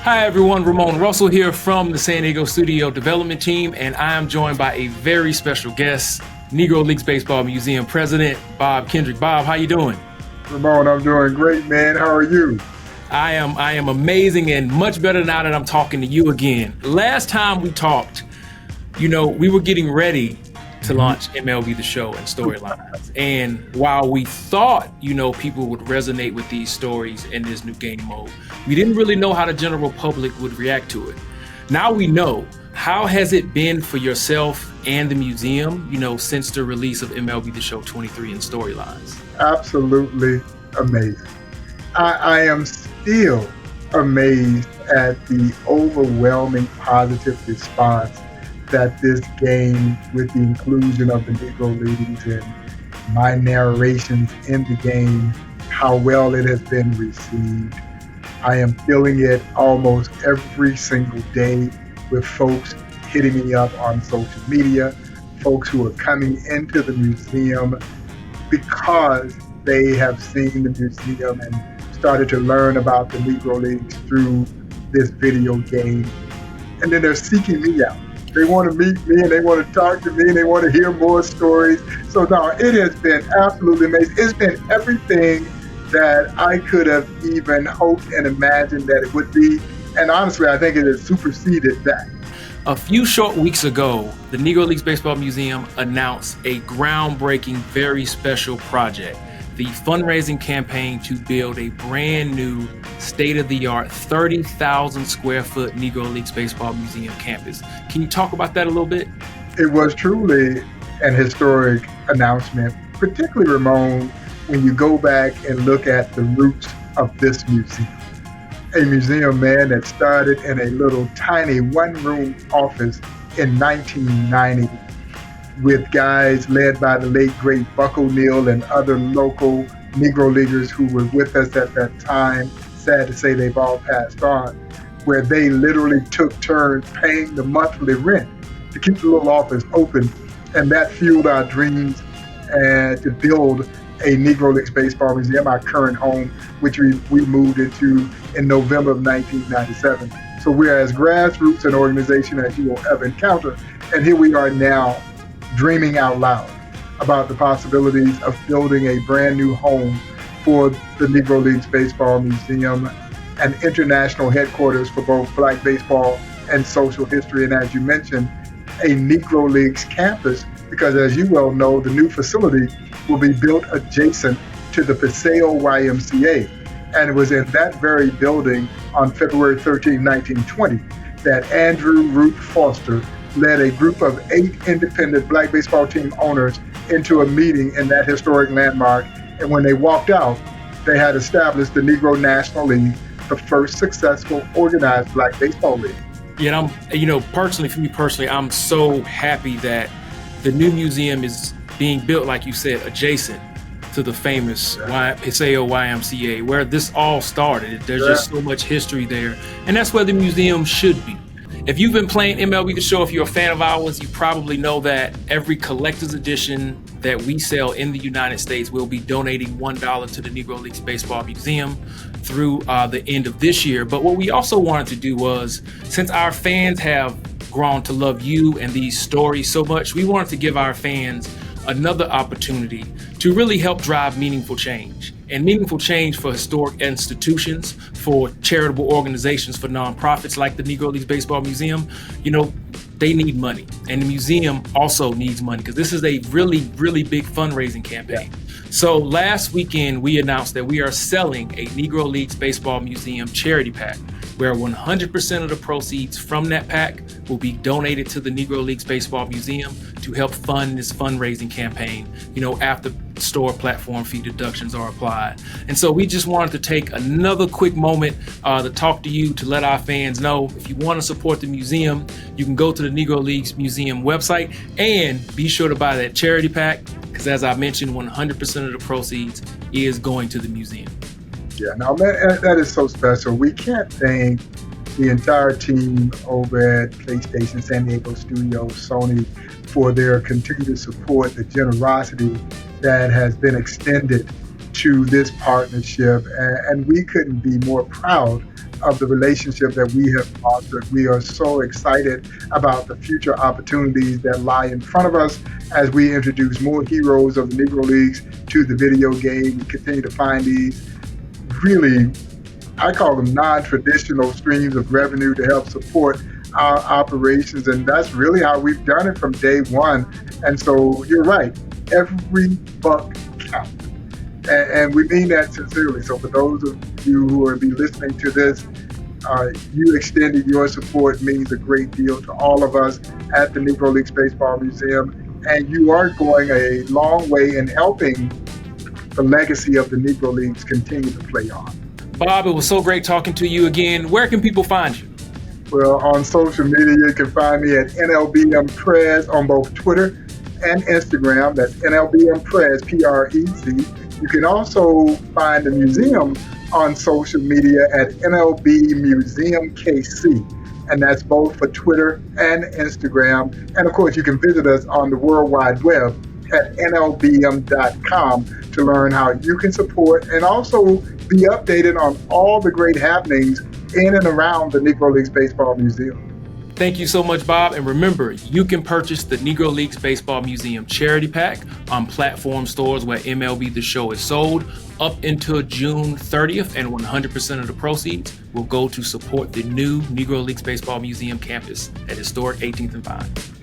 Hi everyone, Ramone Russell here from the San Diego Studio Development Team, and I am joined by a very special guest, Negro Leagues Baseball Museum President, Bob Kendrick. Bob, how you doing? Ramone, I'm doing great, man. How are you? I am amazing and much better now that I'm talking to you again. Last time we talked, we were getting ready to launch MLB The Show and storylines. And while we thought, people would resonate with these stories in this new game mode, we didn't really know how the general public would react to it. Now we know. How has it been for yourself and the museum, since the release of MLB The Show 23 and storylines? Absolutely amazing. I am still amazed at the overwhelming positive response that this game, with the inclusion of the Negro Leagues and my narrations in the game, how well it has been received. I am feeling it almost every single day with folks hitting me up on social media, folks who are coming into the museum because they have seen the museum and started to learn about the Negro Leagues through this video game. And then they're seeking me out. They want to meet me and they want to talk to me and they want to hear more stories. So now it has been absolutely amazing. It's been everything that I could have even hoped and imagined that it would be. And honestly, I think it has superseded that. A few short weeks ago, the Negro Leagues Baseball Museum announced a groundbreaking, very special project, the fundraising campaign to build a brand new, state-of-the-art, 30,000 square foot Negro Leagues Baseball Museum campus. Can you talk about that a little bit? It was truly an historic announcement, particularly, Ramone, when you go back and look at the roots of this museum. A museum, man, that started in a little tiny one-room office in 1990 with guys led by the late, great Buck O'Neill and other local Negro Leaguers who were with us at that time. Sad to say they've all passed on, where they literally took turns paying the monthly rent to keep the little office open. And that fueled our dreams to build a Negro Leagues Baseball Museum, our current home, which we moved into in November of 1997. So we're as grassroots an organization as you will ever encounter. And here we are now dreaming out loud about the possibilities of building a brand new home for the Negro Leagues Baseball Museum, an international headquarters for both Black baseball and social history. And as you mentioned, a Negro Leagues campus, because as you well know, the new facility will be built adjacent to the Paseo YMCA. And it was in that very building on February 13, 1920, that Andrew Root Foster led a group of 8 independent Black baseball team owners into a meeting in that historic landmark. And when they walked out, they had established the Negro National League, the first successful organized Black baseball league. Yeah, for me personally, I'm so happy that the new museum is being built, like you said, adjacent to the famous Paseo YMCA, where this all started. There's just so much history there, and that's where the museum should be. If you've been playing MLB The Show, if you're a fan of ours, you probably know that every collector's edition that we sell in the United States will be donating $1 to the Negro Leagues Baseball Museum through the end of this year. But what we also wanted to do was, since our fans have grown to love you and these stories so much, we wanted to give our fans another opportunity to really help drive meaningful change. And meaningful change for historic institutions, for charitable organizations, for nonprofits like the Negro Leagues Baseball Museum, they need money. And the museum also needs money because this is a really, really big fundraising campaign. So last weekend, we announced that we are selling a Negro Leagues Baseball Museum charity pack, where 100% of the proceeds from that pack will be donated to the Negro Leagues Baseball Museum to help fund this fundraising campaign, after store platform fee deductions are applied. And so we just wanted to take another quick moment to talk to you, to let our fans know if you want to support the museum, you can go to the Negro Leagues Museum website and be sure to buy that charity pack, because as I mentioned, 100% of the proceeds is going to the museum. Yeah, no, man, that is so special. We can't thank the entire team over at PlayStation San Diego Studios, Sony, for their continued support, the generosity that has been extended to this partnership. And we couldn't be more proud of the relationship that we have fostered. We are so excited about the future opportunities that lie in front of us as we introduce more heroes of the Negro Leagues to the video game. We continue to find these really, I call them non-traditional streams of revenue to help support our operations. And that's really how we've done it from day one. And so you're right, every buck counts. And we mean that sincerely. So for those of you who will be listening to this, you extending your support means a great deal to all of us at the Negro Leagues Baseball Museum. And you are going a long way in helping the legacy of the Negro Leagues continue to play on. Bob, it was so great talking to you again. Where can people find you? Well, on social media, you can find me at NLBMPrez on both Twitter and Instagram. That's NLBMPrez, P-R-E-Z. You can also find the museum on social media at MLB Museum KC. And that's both for Twitter and Instagram. And of course, you can visit us on the World Wide Web at NLBM.com to learn how you can support and also be updated on all the great happenings in and around the Negro Leagues Baseball Museum. Thank you so much, Bob. And remember, you can purchase the Negro Leagues Baseball Museum Charity Pack on platform stores where MLB The Show is sold up until June 30th, and 100% of the proceeds will go to support the new Negro Leagues Baseball Museum campus at historic 18th and Vine.